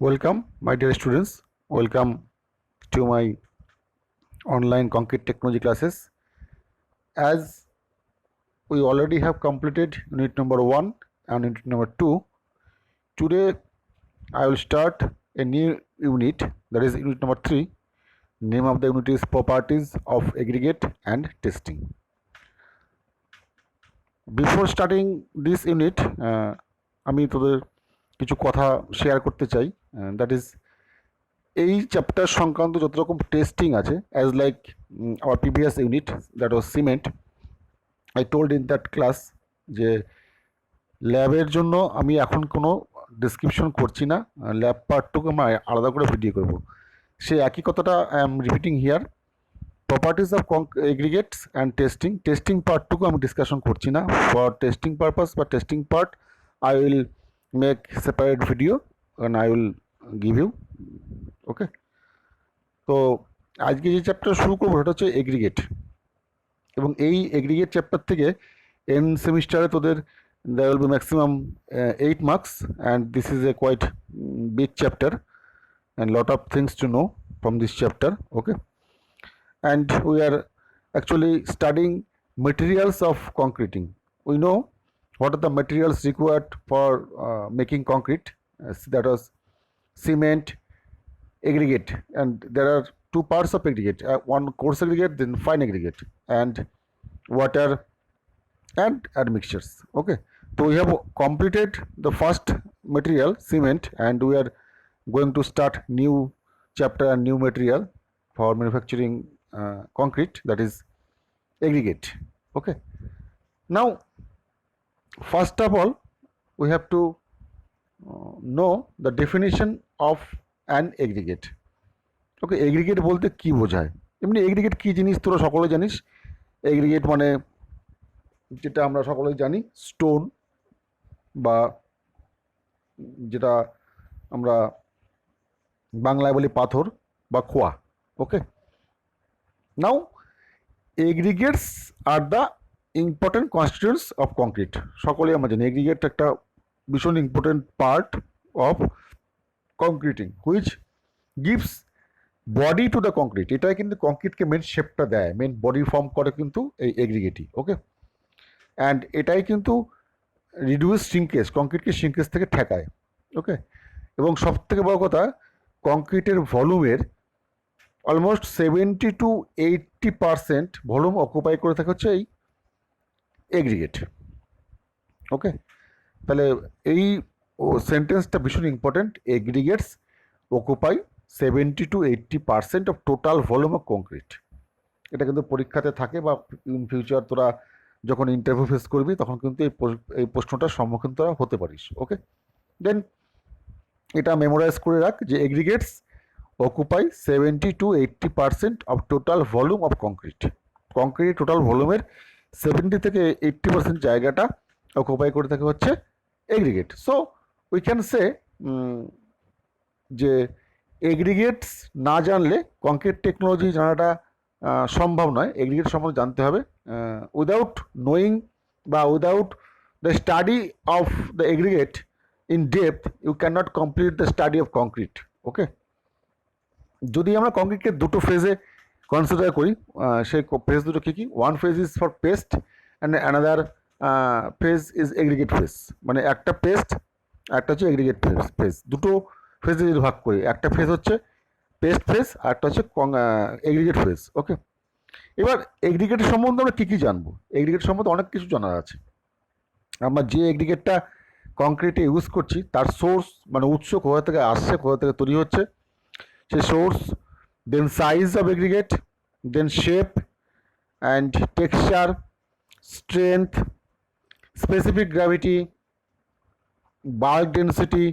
Welcome, my dear students. Welcome to my online concrete technology classes. As we already have completed unit number 1 and unit number 2, today I will start a new unit, that is unit number 3. Name of the unit is Properties of Aggregate and Testing. Before starting this unit, আমি তোদের কিছু কথা share করতে চাই, that is এই chapter সংক্রান্ত যত রকম টেস্টিং আছে, as like our previous unit that was cement, I told in that class যে ল্যাবের জন্য আমি এখন কোনো ডিসক্রিপশন করছি না, ল্যাব পার্টটুকু আমরা আলাদা করে ভিডিও করব। সে একই কথাটা I am repeating here. Properties of aggregates and testing পার্টটুকু আমি ডিসকাশন করছি না। ফর টেস্টিং পারপাস বা testing part I will make separate video and I will give you. Okay, তো আজকে যে চ্যাপ্টার শুরু করবো সেটা হচ্ছে এগ্রিগেট, এবং এই এগ্রিগেট চ্যাপ্টার থেকে এন সেমিস্টারে তোদের there will be maximum 8 marks, and this is a quite big chapter and lot of things to know from this chapter. Okay, and we are actually studying materials of concreting. We know what are the materials required for making concrete, that was cement, aggregate, and there are two parts of aggregate, one coarse aggregate, then fine aggregate, and water and admixtures. Okay, so we have completed the first material, cement, and we are going to start new chapter and new material for manufacturing concrete, that is aggregate. Okay, now first of all we have to know the definition of an aggregate. Okay, aggregate বলতে কি বোঝায়? এমনি aggregate কি জিনিস তোরা সকলে জানিস। Aggregate মানে যেটা আমরা সকলেই জানি, স্টোন বা যেটা আমরা বাংলায় বলি পাথর বা খোয়া। Okay, now aggregates are the important constituents of concrete. সকলেই আমরা জানি এগ্রিগেট একটা ভীষণ important part of concreting, which gives body to the concrete. এটাই কিন্তু কংক্রিটকে মেন শেপটা দেয়, মেন বডি ফর্ম করে কিন্তু এই এগ্রিগেটই। ওকে, অ্যান্ড এটাই কিন্তু রিডিউস শ্রিঙ্কেজ, কংক্রিটকে শ্রিঙ্কেজ থেকে ঠেকায়। ওকে, এবং সব থেকে বড় কথা, কংক্রিটের ভলিউমের অলমোস্ট 70 to 80% ভলিউম অকুপাই করে থাকে হচ্ছে এই এগ্রিগেট। ওকে, তাহলে এই সেন্টেন্সটা ভীষণ important. Aggregates occupy 70 to 80% of total volume of concrete. এটা কিন্তু পরীক্ষাতে থাকে, বা ইন ফিউচার তোরা যখন ইন্টারভিউ ফেস করবি তখন কিন্তু এই প্রশ্নটার সম্মুখীন তোরা হতে পারিস। ওকে, দেন এটা মেমোরাইজ করে রাখ যে aggregates occupy 70 to 80% of total volume of concrete. Concrete total ভলিউমের 70 থেকে 80% জায়গাটা অকুপাই করে থাকে হচ্ছে এগ্রিগেট। সো উই ক্যান সে যে এগ্রিগেটস না জানলে কংক্রিট টেকনোলজি জানাটা সম্ভব নয়। এগ্রিগেট সম্বন্ধে জানতে হবে। উইদাউট নোয়িং বা without the study of the aggregate in depth you can not complete the study of concrete. Okay, যদি আমরা কংক্রিটকে দুটো ফেজে কনসিডার করি, সেই ফেজ দুটো কী কী? One phase is for paste and another phase is aggregate phase. মানে একটা পেস্ট, একটা হচ্ছে এগ্রিগেট ফেজ। দুটো ফেজে যদি ভাগ করি, একটা ফেজ হচ্ছে পেস্ট ফেজ আর একটা হচ্ছে এগ্রিগেট ফেজ। ওকে, এবার এগ্রিগেটের সম্বন্ধে আমরা কী কী জানবো? এগ্রিগেট সম্বন্ধে অনেক কিছু জানার আছে। আমরা যে এগ্রিগেটটা কংক্রিটে ইউজ করছি তার সোর্স, মানে উৎস কোথা থেকে আসছে, কোথা থেকে তৈরি হচ্ছে, সেই source, then size of aggregate, then shape and texture, strength, specific gravity, bulk density,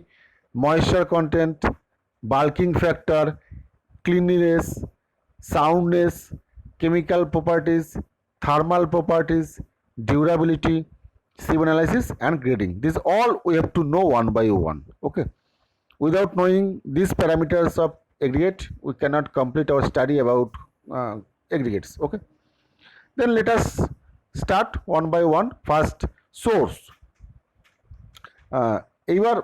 moisture content, bulking factor, cleanliness, soundness, chemical properties, thermal properties, durability, sieve analysis and grading. These all we have to know one by one. Okay, without knowing these parameters of aggregate we cannot complete our study about aggregates. Okay, then let us start one by one. First, source. এইবার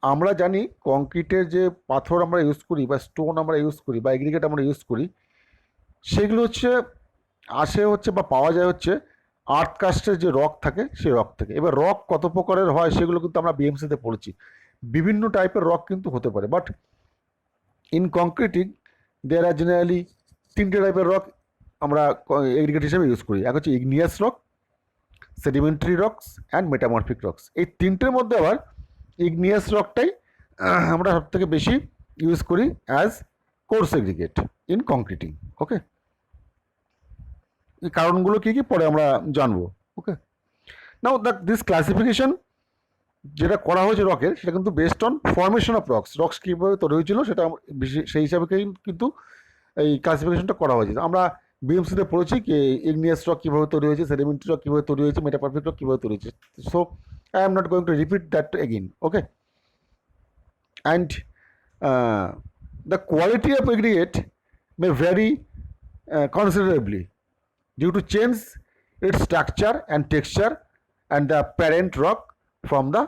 আমরা জানি কংক্রিটের যে পাথর আমরা use করি বা stone আমরা ইউজ করি বা এগ্রিগেট আমরা ইউজ করি, সেগুলো হচ্ছে বা পাওয়া যায় হচ্ছে আর্থকাস্টের যে রক থাকে সেই রক থেকে। এবার রক কত প্রকারের হয় সেগুলো কিন্তু আমরা বিএমসিতে পড়েছি। বিভিন্ন টাইপের রক কিন্তু হতে পারে, but in concreting there are generally তিনটে টাইপের রক আমরা এগ্রিগেট হিসেবে ইউজ করি। এক হচ্ছে igneous rock, sedimentary rocks and metamorphic rocks. এই তিনটের মধ্যে আবার ইগনিয়াস রকটাই আমরা সব থেকে বেশি ইউজ করি as course aggregate in concreting. ওকে, এই কারণগুলো কী কী পরে আমরা জানবো। ওকে, নাও দিস ক্লাসিফিকেশন যেটা করা হয়েছে রকের, সেটা কিন্তু based on formation of rocks কীভাবে তৈরি হয়েছিল সেটা সেই হিসাবে কিন্তু এই ক্লাসিফিকেশনটা করা হয়েছে। আমরা বিএমসিতে পড়েছি কি ইগনিয়াস রক কীভাবে তৈরি হয়েছে, সেডিমেন্টারি রক কীভাবে তৈরি হয়েছে, মেটাপারফেক্ট রক কীভাবে তৈরি হয়েছে। So I am not going to repeat that again. Okay, and the quality of aggregate may vary considerably due to change its structure and texture and the parent rock from the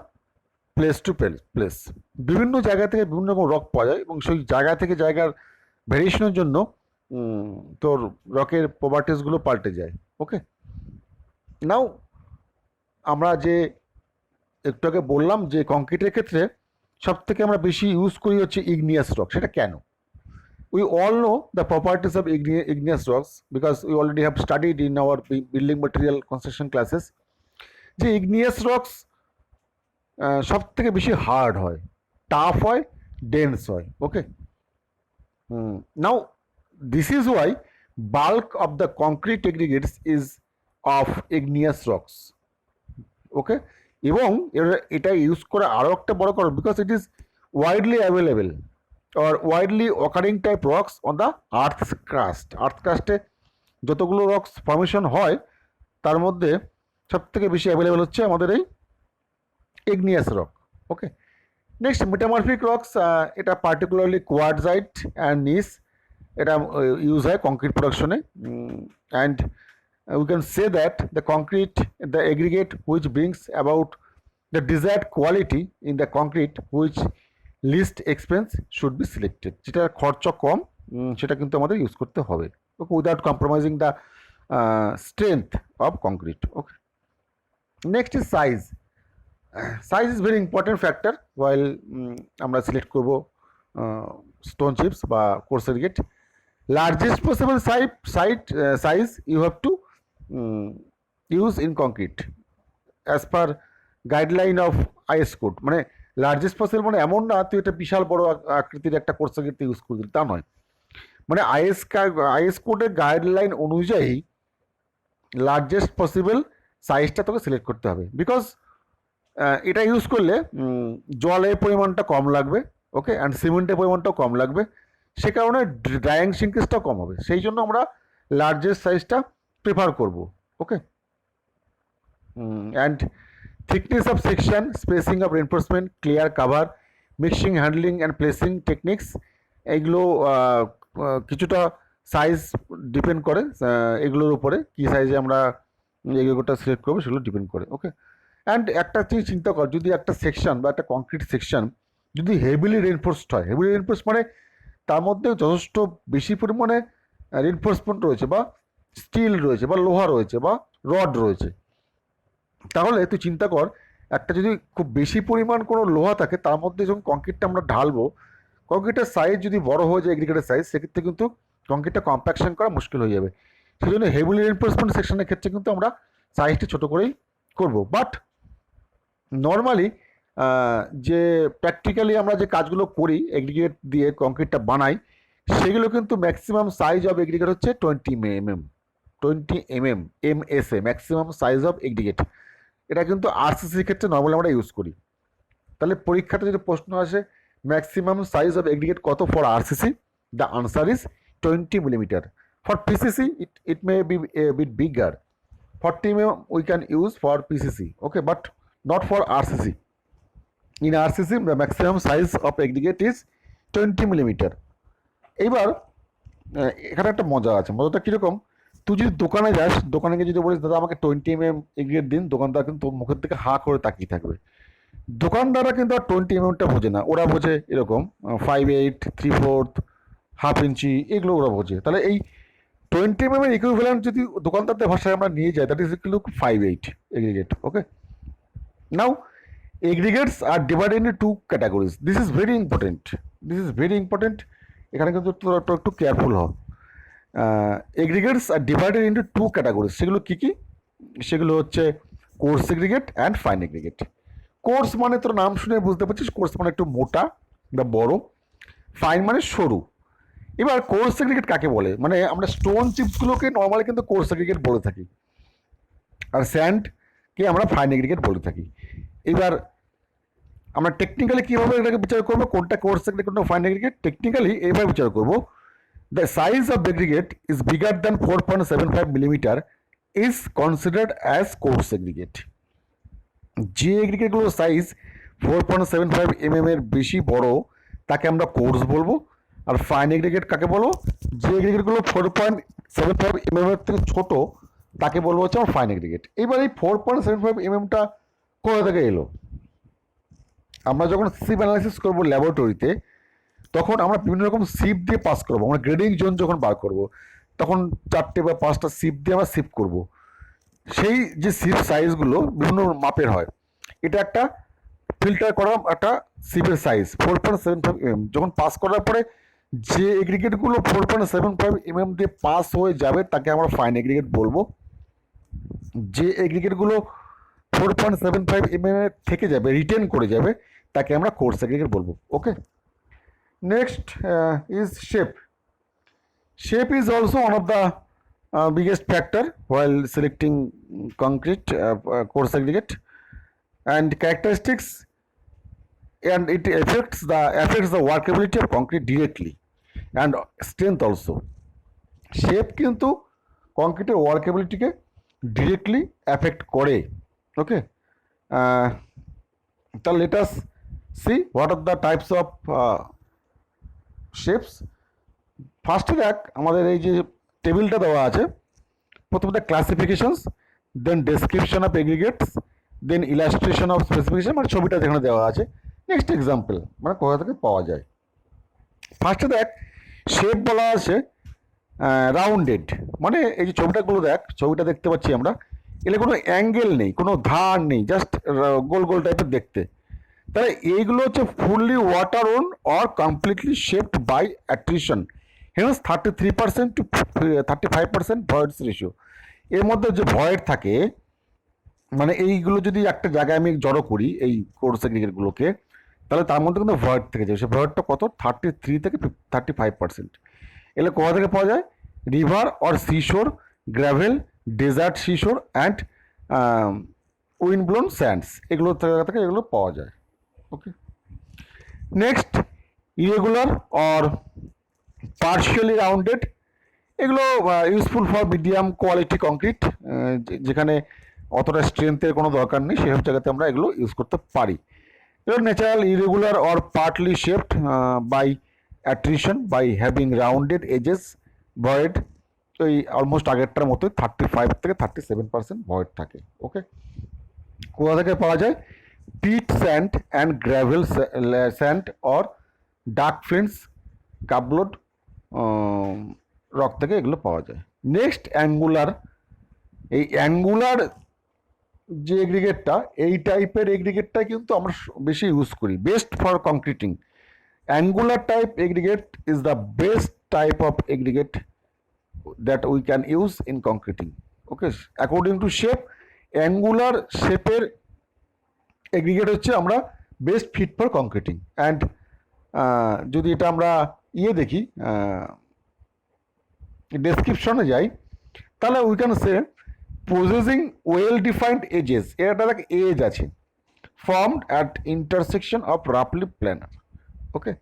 place to place. বিভিন্ন জায়গা থেকে বিভিন্ন রকম rock পাওয়া যায় এবং সেই জায়গা থেকে জায়গার ভেরিয়েশনের জন্য তোর রকের প্রপার্টিসগুলো পাল্টে যায়। ওকে, নাও আমরা যে একটু আগে বললাম যে কংক্রিটের ক্ষেত্রে সব থেকে আমরা বেশি ইউজ করি হচ্ছে ইগনিয়াস রক। সেটা কেন? We all know the properties of igneous rocks because we already have studied in our building material construction classes যে igneous rocks সব থেকে বেশি হার্ড হয়, টাফ হয়, ডেন্স হয়। Okay, now this is why bulk of the concrete aggregates is of igneous rocks। Okay, এবং এটা use করা আরও একটা বড় কারণ because it is widely available or widely occurring type rocks on the earth's crust। Earth ক্রাস্টে যতগুলো rocks formation হয় তার মধ্যে সব থেকে বেশি অ্যাভেলেবেল হচ্ছে আমাদের এই ইগনিয়াস রক। ওকে, নেক্সট মেটামরফিক রক্স, এটা পার্টিকুলারলি কোয়ার্টজাইট অ্যান্ড নিস, এটা ইউজ হয় কংক্রিট প্রোডাকশনে। And we can say that the aggregate which brings about the desired quality in the concrete which least expense should be selected. যেটা খরচ কম সেটা কিন্তু আমাদের ইউজ করতে হবে। Okay, without compromising the strength of concrete. Okay, next is size. Size is very important factor while আমরা select করবো স্টোন চিপস বা coarse aggregate. Largest possible size you have to use in concrete as per guideline of IS code. মানে largest possible মানে এমন না তুই এটা বিশাল বড় আকৃতির একটা কোর্স এগ্রিগেট ইউজ করবি, তা নয়। মানে আইএস কোডের গাইডলাইন অনুযায়ী লার্জেস্ট পসিবল সাইজটা তোকে সিলেক্ট করতে হবে বিকজ এটা ইউজ করলে জলের পরিমাণটা কম লাগবে। ওকে, অ্যান্ড সিমেন্টের পরিমাণটাও কম লাগবে, সে কারণে ড্রাইং সিঙ্কেজটাও কম হবে। সেই জন্য আমরা লার্জেস্ট সাইজটা প্রেফার করব। ওকে, and thickness of section, spacing of reinforcement, clear cover, mixing, handling and placing techniques, এগুলো কিছুটা সাইজ ডিপেন্ড করে এগুলোর উপরে, কী সাইজে আমরা এগুলোটা সিলেক্ট করবো সেগুলো ডিপেন্ড করে। ওকে, অ্যান্ড একটা জিনিস চিন্তা কর, যদি একটা সেকশন বা একটা কংক্রিট সেকশন যদি হেভিলি রেনফোর্সড হয়, হেভিলি রেনফোর্স মানে তার মধ্যে যথেষ্ট বেশি পরিমাণে রেনফোর্সমেন্ট রয়েছে বা স্টিল রয়েছে বা লোহা রয়েছে বা রড রয়েছে, তাহলে তুই চিন্তা কর একটা যদি খুব বেশি পরিমাণ কোনো লোহা থাকে তার মধ্যে যখন কংক্রিটটা আমরা ঢালবো, কংক্রিটের সাইজ যদি বড় হয়ে যায় এগ্রিগেটের সাইজ, সেক্ষেত্রে কিন্তু কংক্রিটটা কম্প্যাকশন করা মুশকিল হয়ে যাবে। সেই জন্য হেভিলি রেনফোর্সমেন্ট সেকশনের ক্ষেত্রে কিন্তু আমরা সাইজটি ছোটো করেই করব। বাট নর্মালি যে প্র্যাকটিক্যালি আমরা যে কাজগুলো করি এগ্রিগেট দিয়ে কংক্রিটটা বানাই, সেগুলো কিন্তু ম্যাক্সিমাম সাইজ অফ এগ্রিগেট হচ্ছে 20 mm MSA maximum size of aggregate. এটা কিন্তু আরসিসির ক্ষেত্রে নর্মালি আমরা ইউজ করি। তাহলে পরীক্ষাতে যদি প্রশ্ন আসে ম্যাক্সিমাম সাইজ অফ এগ্রিগেট কত for RCC, the answer is 20 mm। For PCC it may be a bit bigger, 40 mm we can use for PCC, okay, but not for RCC. In RCC the maximum size of aggregate is 20 mm। এইবার এখানে একটা মজা আছে। মজাটা কীরকম, তুই যদি দোকানে যাস, দোকানে গিয়ে যদি বলিস দাদা আমাকে 20 mm এগ্রিগেট দিন, দোকানদার কিন্তু তোর মুখের দিকে হা করে তাকিয়ে থাকবে। দোকানদাররা কিন্তু আর 20 mm বোঝে না, ওরা বোঝে এরকম 5/8, 3/4, হাফ ইঞ্চি, এগুলো ওরা বোঝে। তাহলে এই 20 mm ইকুইভ্যালেন্ট যদি দোকানদারদের ভাষায় আমরা নিয়ে যাই, that is equal to 5/8 aggregate. Okay, now aggregates are divided into two categories. This is very important. This is very important. এখানে কিন্তু তোরা একটু কেয়ারফুল হও। এগ্রিগেটস আর ডিভাইডেড ইন্টু টু ক্যাটাগরিজ। সেগুলো কী কী? সেগুলো হচ্ছে course aggregate and fine aggregate. Course মানে তোর নাম শুনে বুঝতে পারছিস, কোর্স মানে একটু মোটা বা বড়, ফাইন মানে সরু। এবার কোর্স এগ্রিগেট কাকে বলে? মানে আমরা স্টোন চিপসগুলোকে নর্মালি কিন্তু কোর্স এগ্রিগেট বলে থাকি, আর স্যান্ডকে আমরা ফাইন এগ্রিগেট বলে থাকি। এবার আমরা টেকনিক্যালি কীভাবে এটাকে বিচার করবো, কোনটা কোর্স এগ্রিগেট কোনটা ফাইন এগ্রিগেট? টেকনিক্যালি এইভাবে বিচার করবো, the size of aggregate is bigger than 4.75 millimeter is considered as coarse aggregate. যে এগ্রিগেটগুলোর সাইজ 4.75 এর বেশি বড় তাকে আমরা কোর্স বলবো। আর ফাইন এগ্রিগেট কাকে বলবো? যে এগ্রিগেটগুলো 4.75 এর থেকে ছোট তাকে বলবো হচ্ছে আমার ফাইন এগ্রিগেট। এবার এই 4.75 কোথা থেকে এলো? আমরা যখন সিপ অ্যানালাইসিস করবো ল্যাবরেটরিতে, তখন আমরা বিভিন্ন রকম সিপ দিয়ে পাস করবো। আমরা গ্রেডিং জোন যখন বার করবো, তখন 4টে বা 5টা সিপ দিয়ে আমরা সিপ করব। সেই যে সিপ সাইজগুলো বিভিন্ন মাপের হয়। এটা একটা ফিল্টার করা একটা সিপের সাইজ 4.75 যখন পাস করার পরে যে এগ্রিগেটগুলো 4.75 দিয়ে পাস হয়ে যাবে তাকে আমরা ফাইন এগ্রিগেট বলবো। যে এগ্রিগেটগুলো 4.75 থেকে যাবে, রিটেন করে যাবে, তাকে আমরা কোর্স এগ্রিগেট বলবো। ওকে, next is shape. Shape is also one of the biggest factor while selecting concrete coarse aggregate, and characteristics, and it affects the workability of concrete directly and strength also. Shape কিন্তু কংক্রিটের ওয়ার্কেবিলিটিকে directly affect করে। Okay, তাহলে let us see what are the types of shapes. ফার্স্টে দেখ, আমাদের এই যে টেবিলটা দেওয়া আছে, প্রথমত classifications, then description of aggregates, then illustration of specification, মানে ছবিটা যেখানে দেওয়া আছে, নেক্সট এক্সাম্পল মানে কোথা থেকে পাওয়া যায়। ফার্স্টে দেখ, শেপ বলা আছে রাউন্ডেড, মানে এই যে ছবিটাগুলো দেখ, ছবিটা দেখতে পাচ্ছি আমরা, এলে কোনো অ্যাঙ্গেল নেই, কোনো ধার নেই, জাস্ট গোল গোল টাইপের দেখতে। তাহলে এইগুলো হচ্ছে fully water worn or completely shaped by attrition, hence 33% to 35% voids ratio. এর মধ্যে যে ভয়েড থাকে, মানে এইগুলো যদি একটা জায়গায় আমি জড়ো করি এই কোর্স এগ্রিগেটগুলোকে, তাহলে তার মধ্যে কিন্তু ভয়েড থেকে যাবে। সে ভয়েডটা কত? 33 থেকে 35%। এগুলো কোথা থেকে পাওয়া যায়? River or seashore, gravel, desert seashore and wind blown sands, এগুলো থেকে এগুলো পাওয়া যায়। Okay, next irregular or partially rounded, এগুলো useful for medium quality concrete, যেখানে অতটা স্ট্রেংথের কোনো দরকার নেই, সেসব জায়গাতে আমরা এগুলো ইউজ করতে পারি। এবার natural irregular or partly shaped by attrition by having rounded edges, void ওই অলমোস্ট আগেরটার মতোই 35 থেকে 37% ভয়েড থাকে। ওকে, কোথা থেকে পাওয়া যায়? Pit sand and gravel sand or dark friends cobbled rock থেকে এগুলো পাওয়া যায়। নেক্সট অ্যাঙ্গুলার, এই অ্যাঙ্গুলার যে এগ্রিগেটটা, এই টাইপের এগ্রিগেটটা কিন্তু আমরা বেশি ইউজ করি, best for concreting. Angular type aggregate is the best type of aggregate that we can use in concreting. Okay, according to shape, angular শেপের এগ্রিগেট হচ্ছে আমরা best fit for concreting. And যদি এটা আমরা দেখি, ডেসক্রিপশনে যাই, তাহলে we can say possessing well defined edges, এটা দেখ এজ আছে, formed at intersection of roughly planar। Okay,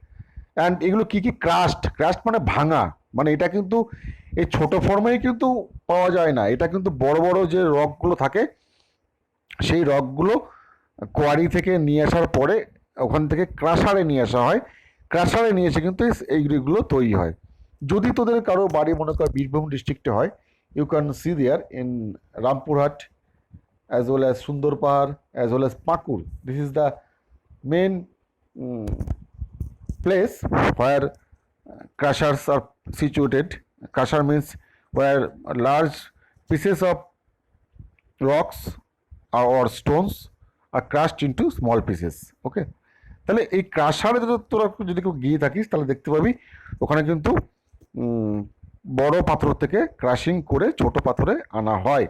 and এগুলো কি কি? ক্রাস্ট মানে ভাঙা, মানে এটা কিন্তু এই ছোট ফর্মেই কিন্তু পাওয়া যায় না, এটা কিন্তু বড় বড় যে রকগুলো থাকে, সেই রকগুলো কোয়ারি থেকে নিয়ে আসার পরে ওখান থেকে ক্রাশারে নিয়ে আসা হয়, ক্রাশারে নিয়ে এসে কিন্তু এইগুলো তৈরি হয়। যদি তোদের কারো বাড়ি মনে কর বীরভূম ডিস্ট্রিক্টে হয়, you can see there in Rampurhat as well as Sundarpahar as well as Pakur. This is the main place where crushers are situated. Crusher means where large pieces of rocks or stones are crushed into small pieces. Okay, তাহলে এই ক্রাশারে যদি তোরা যদি কেউ গিয়ে থাকিস তাহলে দেখতে পাবি ওখানে কিন্তু বড় পাথর থেকে ক্রাশিং করে ছোট পাথরে আনা হয়।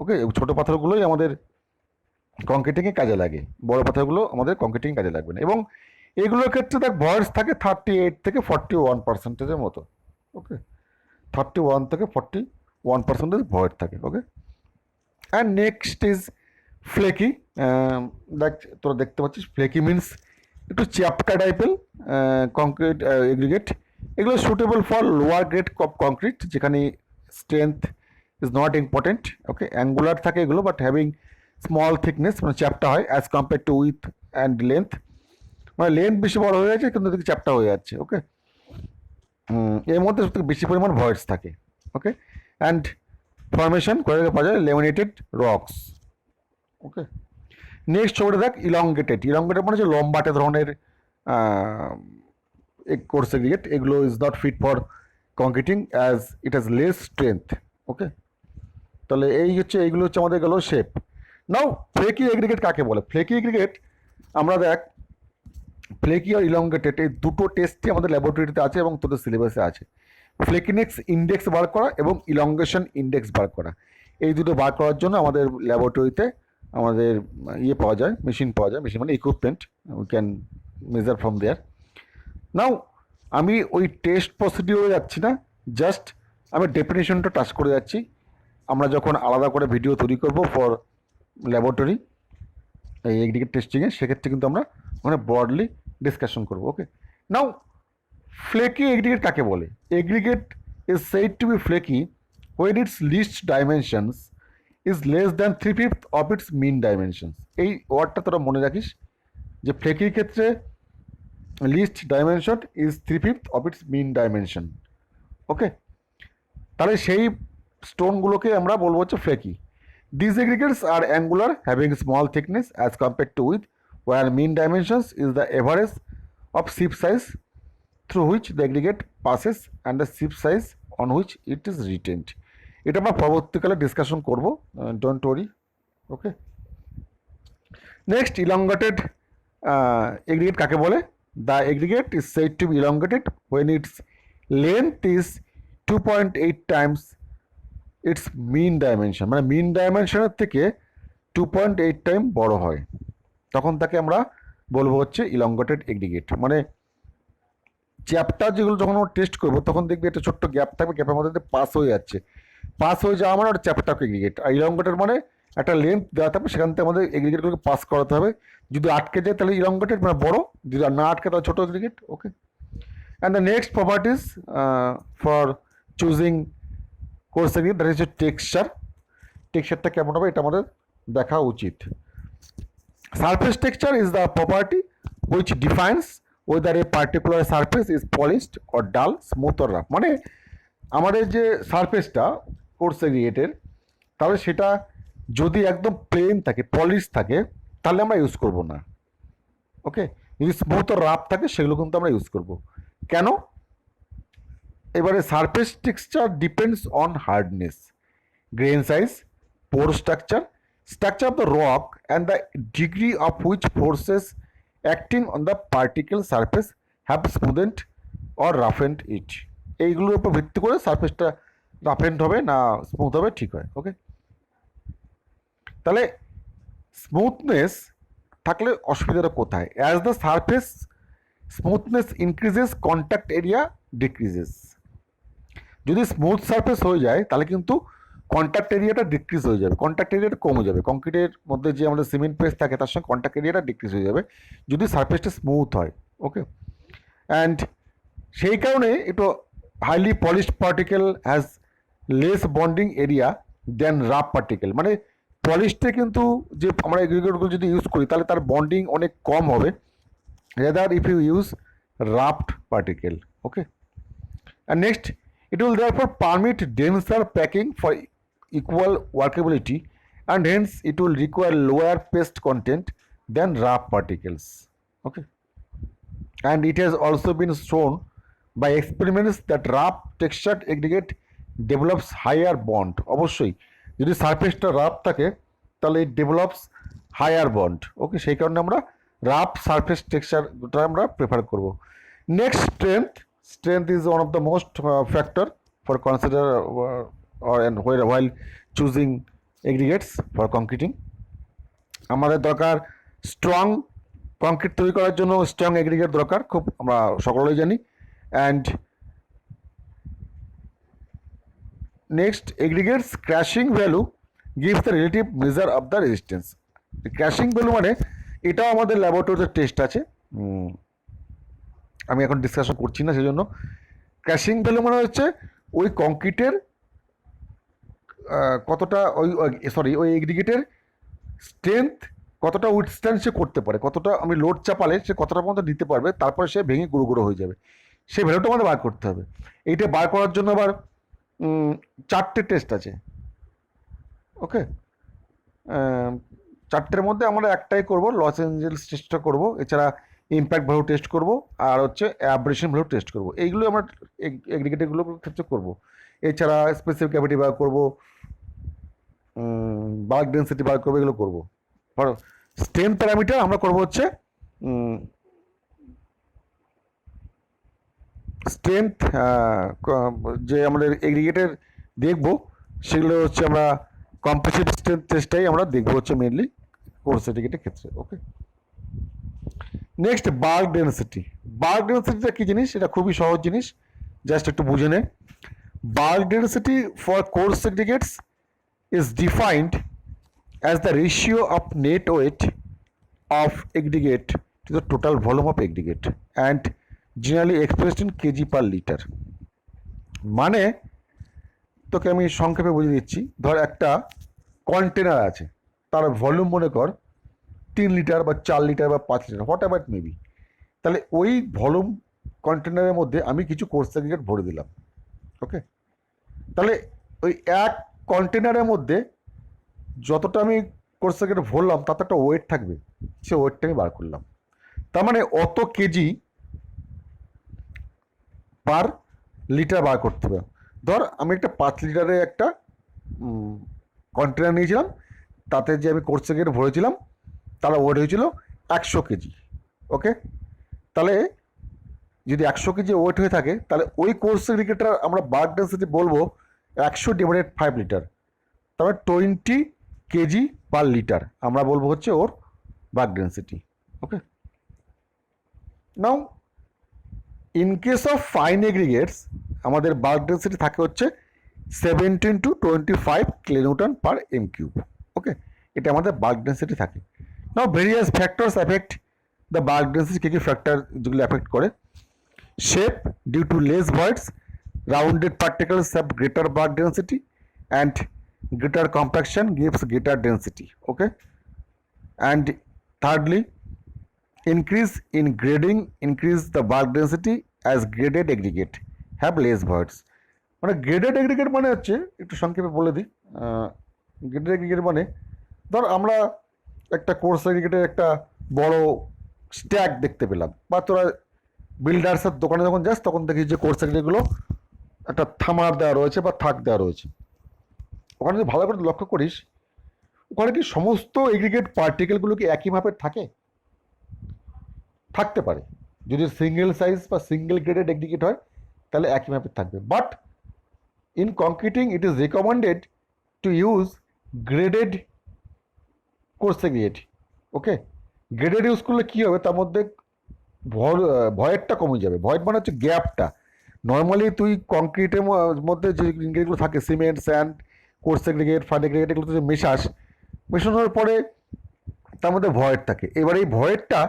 ওকে, ছোট পাথরগুলোই আমাদের কংক্রিটিংয়ে কাজে লাগে, বড় পাথরগুলো আমাদের কংক্রিটিং কাজে লাগবে না। এবং এগুলোর ক্ষেত্রে দেখ ভয়েস থাকে 38 থেকে 41% মতো। ওকে, 31 থেকে 41% ভয়েস থাকে। Okay, and next is flaky. দেখ তোরা দেখতে পাচ্ছিস ফ্লেকি মিনস একটু চ্যাপ্টা টাইপের কংক্রিট এগ্রিগেট। এগুলো suitable for lower grade concrete যেখানে strength is not important. Okay, angular থাকে এগুলো বাট হ্যাভিং স্মল থিকনেস, মানে চ্যাপ্টা হয় as compare to with and length, মানে লেন্থ বেশি বড় হয়ে যাচ্ছে কিন্তু চ্যাপ্টা হয়ে যাচ্ছে। ওকে, এর মধ্যে সবথেকে বেশি পরিমাণ ভয়েডস থাকে। ওকে, অ্যান্ড ফর্মেশন করে পাওয়া যায় লেমিনেটেড রক্স। ওকে, নেক্সট ছবিটা দেখ ইলংগেটেড। ইলংগেটেড মানে হচ্ছে লম্বাটে ধরনের কোর্স এগ্রিগেট। এগুলো is not fit for concreting as it has less strength. Okay, তাহলে এইগুলো হচ্ছে আমাদের গেল শেপ। নাও ফ্লেকি এগ্রিগেট কাকে বলে? ফ্লেকি এগ্রিগেট আমরা দেখ ফ্লেকি আর ইলংগেটেড এই দুটো টেস্টই আমাদের ল্যাবরেটরিতে আছে এবং তোদের সিলেবাসে আছে। ফ্লেকিনেক্স ইন্ডেক্স বার করা এবং ইলংগেশন ইন্ডেক্স বার করা, এই দুটো বার করার জন্য আমাদের ল্যাবরেটরিতে আমাদের পাওয়া যায়, মেশিন পাওয়া যায়। মেশিন মানে equipment, we can measure from there. Now আমি ওই টেস্ট প্রসিডিওরে যাচ্ছি না, জাস্ট আমি ডেফিনেশনটা টাচ করে যাচ্ছি। আমরা যখন আলাদা করে ভিডিও তৈরি করব ফর ল্যাবরেটরি এই এগ্রিগেট টেস্টিংয়ে, সেক্ষেত্রে কিন্তু আমরা ওখানে ব্রডলি ডিসকাশন করবো। ওকে, নাও ফ্লেকি এগ্রিগেট কাকে বলে? Aggregate is said to be flaky when its least dimensions is less than 3/5 of its mean dimensions. এই ওয়ার্ডটা তোরা মনে রাখিস যে ফ্লেকির ক্ষেত্রে least dimension is 3/5 of its mean dimension. Okay, তাহলে সেই স্টোনগুলোকে আমরা বলবো হচ্ছে flaky. This aggregates are angular having small thickness as compare to with where mean dimensions is the average of sheep size through which the aggregate passes and the sheep size on which it is retained. এটা আমরা পরবর্তীকালে discussion করব, don't worry. Okay, next elongated aggregate কাকে বলে? The aggregate is said to be elongated when its length is 2.8 times its mean dimension, মানে মিন ডাইমেনশনের থেকে 2.8 time বড় হয়, তখন তাকে আমরা বলবো হচ্ছে ইলংগেটেড এগ্রিগেট। মানে চ্যাপ্টার যেগুলো যখন আমরা টেস্ট করবো তখন দেখবি একটা ছোট্ট গ্যাপ থাকবে, গ্যাপের মধ্যে পাস হয়ে যাচ্ছে, পাস হয়ে যাওয়া মানে ওটা চ্যাপ্টার এগ্রিগেট। আর ইলংগেটেড মানে একটা লেন্থ দেওয়া থাকবে, সেখান থেকে আমাদের এগ্রিগেটগুলোকে পাস করাতে হবে। যদি আটকে যায় তাহলে ইলংগেটেড মানে বড়, যদি না আটকে তাহলে ছোটো aggregate. Okay, and the next properties for choosing coarse aggregate that is texture. টেক্সচারটা কেমন হবে এটা আমাদের দেখা উচিত। Surface texture is the property which defines whether a particular surface is polished or dull, smooth or rough. মানে আমাদের যে সারফেসটা কোর্স এগ্রিগেটের, তাহলে সেটা যদি একদম প্লেন থাকে, পলিশ থাকে, তাহলে আমরা ইউজ করব না। ওকে, যদি স্মুথ আর রাফ থাকে সেগুলো কিন্তু আমরা ইউজ করব। কেন? এবারে surface texture depends on hardness, grain size, poor structure, structure of the rock and the degree of which forces acting on the particle surface have smoothened or roughened it. এইগুলোর উপর ভিত্তি করে সারফেসটা রাফেন্ড হবে না স্মুথ হবে ঠিক হয়। ওকে, তাহলে স্মুথনেস থাকলে অসুবিধাটা কোথায়? As the surface smoothness increases contact area decreases. যদি স্মুথ সারফেস হয়ে যায় তাহলে কিন্তু কন্ট্যাক্ট এরিয়াটা ডিক্রিজ হয়ে যাবে, কন্ট্যাক্ট এরিয়াটা কমে যাবে। কংক্রিটের মধ্যে যে আমাদের সিমেন্ট পেস্ট থাকে তার সঙ্গে কন্ট্যাক্ট এরিয়াটা ডিক্রিজ হয়ে যাবে যদি সারফেসটা স্মুথ হয়। ওকে, অ্যান্ড সেই কারণে একটু highly polished particle has less bonding area then rough particle. মানে পলিশটা কিন্তু যে আমরা এগ্রিগেটগুলো যদি ইউজ করি তাহলে তার বন্ডিং অনেক কম হবে rather if you use roughed particle. Okay, and next it will therefore permit denser packing for equal workability and hence it will require lower paste content than rough particles. Okay, and it has also been shown by experiments that rough textured aggregate develops higher bond. অবশ্যই যদি সারফেসটা rough থাকে তাহলে it develops higher bond. ওকে, সেই কারণে আমরা rough surface টেক্সচারটা আমরা prefer করব। Next strength is one of the most factor for consider or and while choosing aggregates for concreting. আমাদের দরকার স্ট্রং কংক্রিট তৈরি করার জন্য স্ট্রং এগ্রিগেট দরকার, খুব আমরা সকলেই জানি। And next, aggregates crashing value gives the relative measure of the resistance. Crashing value মানে এটাও আমাদের ল্যাবরেটরিতে টেস্ট আছে, আমি এখন ডিসকাশন করছি না সেজন্য। ক্র্যাশিং ভ্যালু মানে হচ্ছে ওই কংক্রিটের কতটা ওই এগ্রিগেটের স্ট্রেংথ কতটা উইথস্ট্যান্ড সে করতে পারে, কতটা আমি লোড চাপালে সে কতটা পর্যন্ত নিতে পারবে, তারপরে সে ভেঙে গুঁড়ো গুঁড়ো হয়ে যাবে, সেই ভ্যালুটা আমাদের বার করতে হবে। এইটা বার করার জন্য আবার 4টে টেস্ট আছে। ওকে, 4টের মধ্যে আমরা একটাই করব, লস এঞ্জেলস টেস্টটা করব, এছাড়া ইম্প্যাক্ট ভ্যালু টেস্ট করব, আর হচ্ছে অ্যাব্রেশন ভ্যালু টেস্ট করব। এইগুলো আমরা এগ্রিগেটগুলোর ক্ষেত্রে করব। এছাড়া স্পেসিফিক ক্যাভিটি বার করব, বাল্ক ডেন্সিটি বার করবো, এগুলো করবো। স্ট্রেংথ প্যারামিটার আমরা করবো হচ্ছে স্ট্রেংথ, যে আমাদের এগ্রিগেটের দেখবো সেগুলো হচ্ছে আমরা কম্পোজিট স্ট্রেংথ টেস্টটাই আমরা দেখবো হচ্ছে মেনলি কোর্স সার্টিফিকেটের ক্ষেত্রে। ওকে, নেক্সট বাল্ক ডেন্সিটি। বাল্ক ডেন্সিটিটা কী জিনিস, এটা খুবই সহজ জিনিস, জাস্ট একটু বুঝে নে। Bulk density for course certificates is defined as the ratio of net weight of aggregate to the total volume of aggregate and generally expressed in kg per liter. মানে তোকে আমি সংক্ষেপে বুঝিয়ে দিচ্ছি। ধর একটা কন্টেনার আছে, তার ভলিউম মনে কর 3 লিটার বা 4 লিটার বা 5 লিটার, হোয়াট এভার মেবি। তাহলে ওই ভলিউম কন্টেনারের মধ্যে আমি কিছু কোর্স এগ্রিগেট ভরে দিলাম। ওকে, তাহলে ওই এক কন্টেনারের মধ্যে যতটা আমি কোর্স এগ্রিগেট ভরলাম তাতে একটা ওয়েট থাকবে, সে ওয়েটটা আমি বার করলাম। তার মানে অত কেজি পার লিটার বার করতে হবে। ধর আমি একটা 5 লিটারের একটা কন্টেনার নিয়েছিলাম, তাতে যে আমি কোর্স এগ্রিগেট ভরেছিলাম তার ওয়েট হয়েছিল 100 কেজি। ওকে, তাহলে যদি 100 কেজি ওয়েট হয়ে থাকে তাহলে ওই কোর্স এগ্রিগেটটার আমরা বাল্ক ডেন্সিটি বলবো 100 ডিভাইডেড 5 লিটার, তবে 20 কেজি পার লিটার আমরা বলবো হচ্ছে ওর bulk density. Okay, now in case of fine aggregates আমাদের বাল্ক ডেন্সিটি থাকে হচ্ছে 17 to 25 kilonewton per m cube. Okay, এটা আমাদের বাল্ক ডেন্সিটি থাকে। Now various factors affect the bulk density, কী কী ফ্যাক্টর যেগুলো এফেক্ট করে? Shape, due to less voids rounded particles have greater bulk density and greater compaction gives greater density. Okay, and thirdly, increase in grading increase the bulk density as graded aggregate have less voids. মানে graded aggregate মানে হচ্ছে, একটু সংক্ষেপে বলে দিই, graded aggregate মানে ধর আমরা একটা কোর্স এগ্রিগেটের একটা বড় স্ট্যাক দেখতে পেলাম, বা তোরা বিল্ডার্সের দোকানে যখন যাস তখন দেখি যে কোর্স এগ্রিগেটগুলো একটা থামার দেওয়া রয়েছে বা থাক দেওয়া রয়েছে। ওখানে যদি ভালো করে লক্ষ্য করিস, ওখানে কি সমস্ত এগ্রিগেট পার্টিকেলগুলো কি একই মাপের থাকে? থাকতে পারে, যদি সিঙ্গেল সাইজ বা সিঙ্গেল গ্রেডেড এগ্রিগেট হয় তাহলে একই মাপের থাকবে। But in concreting it is recommended to use graded coarse aggregate. Okay, graded use করলে কী হবে, তার মধ্যে ভয়েডটা কমে যাবে। ভয়েড মানে হচ্ছে গ্যাপটা। নর্মালি তুই কংক্রিটের মধ্যে যে ইনগ্রেডিয়েন্টগুলো থাকে, cement, sand, coarse aggregate, fine aggregate, এগুলো যে মেশানোর পরে তার মধ্যে ভয়েড থাকে। এবার এই ভয়েডটা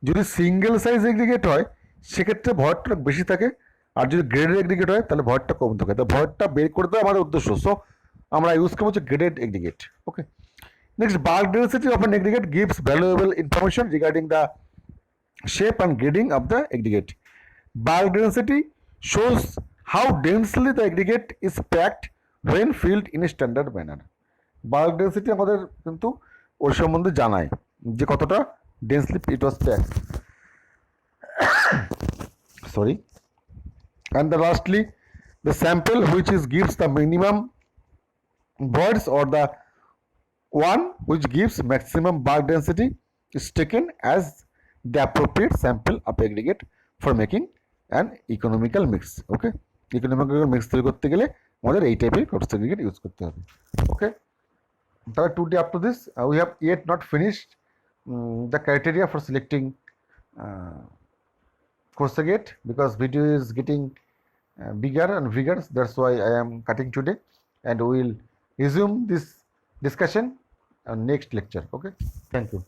যদি সিঙ্গেল সাইজ এগ্রিগেট হয় সেক্ষেত্রে ভয়েডটা বেশি থাকে, আর যদি গ্রেডেড এগ্রিগেট হয় তাহলে ভয়েডটা কম থাকে। তো ভয়েডটা বের করে দেওয়া আমাদের উদ্দেশ্য, সো আমরা ইউজ করবো হচ্ছে graded aggregate. Okay, next, bulk density of an aggregate gives valuable information regarding the shape and grading of the aggregate. Bulk density shows how densely the aggregate is packed when filled in a standard manner. Bulk density আমাদের কিন্তু ওর সম্বন্ধে জানায় যে কতটা densely it was packed. sorry. And the lastly, the sample which is gives the minimum words or the one which gives maximum bulk density is taken as the appropriate sample of aggregate for making an economical mix. Okay, economical mix তৈরি করতে গেলে আমাদের এই টাইপের cross segregate use করতে হবে। ওকে, তাহলে today up to this we have yet not finished the criteria for selecting cross segregate, because video is getting bigger and bigger. That's why I am cutting today, and we will resume this discussion next lecture. Okay, thank you.